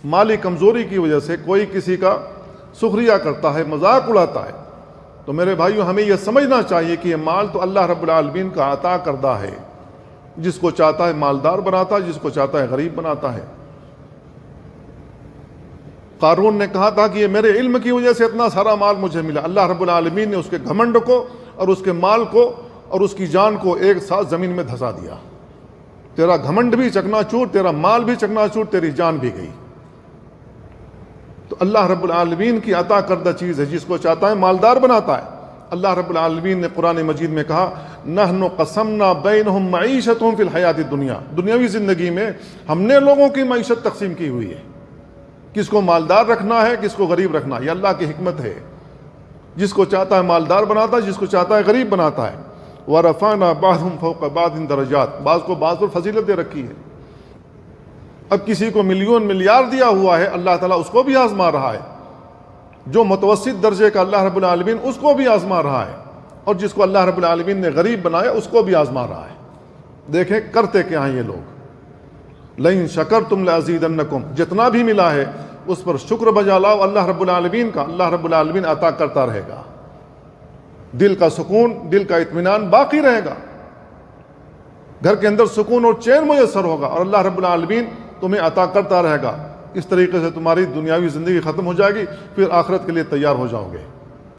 مالی کمزوری کی وجہ سے کوئی کسی کا سخریہ کرتا ہے، مذاق اڑاتا ہے، تو میرے بھائیوں ہمیں یہ سمجھنا چاہیے کہ یہ مال تو اللہ رب العالمین کا عطا کردہ ہے، جس کو چاہتا ہے مالدار بناتا ہے، جس کو چاہتا ہے غریب بناتا ہے۔ قارون نے کہا تھا کہ یہ میرے علم کی وجہ سے اتنا سارا مال مجھے ملا، اللہ رب العالمین نے اس کے گھمنڈ کو اور اس کے مال کو اور اس کی جان کو ایک ساتھ زمین میں دھسا دیا۔ تیرا گھمنڈ بھی چکنا چور، تیرا مال بھی چکنا چور، تیری جان بھی گئی۔ تو اللہ رب العالمین کی عطا کردہ چیز ہے، جس کو چاہتا ہے مالدار بناتا ہے۔ اللہ رب العالمین نے قرآن مجید میں کہا نحن قسمنا بینہم معیشتہم فی الحیات الدنیا، دنیاوی زندگی میں ہم نے لوگوں کی معیشت تقسیم کی ہوئی ہے، کس کو مالدار رکھنا ہے، کس کو غریب رکھنا ہے، یہ اللہ کی حکمت ہے۔ جس کو چاہتا ہے مالدار بناتا ہے، جس کو چاہتا ہے غریب بناتا ہے۔ وَرَفَعْنَا بَعْضَهُمْ فَوْقَ بَعْضٍ دَرَجَاتٍ، بعض کو بعض پر فضیلت دے رکھی ہے۔ اب کسی کو ملین ملیار دیا ہوا ہے، اللہ تعالیٰ اس کو بھی آزما رہا ہے۔ جو متوسط درجے کا اللہ رب العالمین اس کو بھی آزما رہا ہے، اور جس کو اللہ رب العالمین نے غریب بنایا اس کو بھی آزما رہا ہے۔ دیکھیں کرتے کیا ہیں یہ لوگ۔ لَئِن شَكَرْتُمْ لَأَزِيدَنَّكُمْ، جتنا بھی ملا ہے اس پر شکر بجا لاؤ اللہ رب العالمین کا، اللہ رب العالمین عطا کرتا رہے گا۔ دل کا سکون، دل کا اطمینان باقی رہے گا، گھر کے اندر سکون اور چین میسر ہوگا، اور اللہ رب العالمین تمہیں عطا کرتا رہے گا۔ اس طریقے سے تمہاری دنیاوی زندگی ختم ہو جائے گی، پھر آخرت کے لیے تیار ہو جاؤ گے۔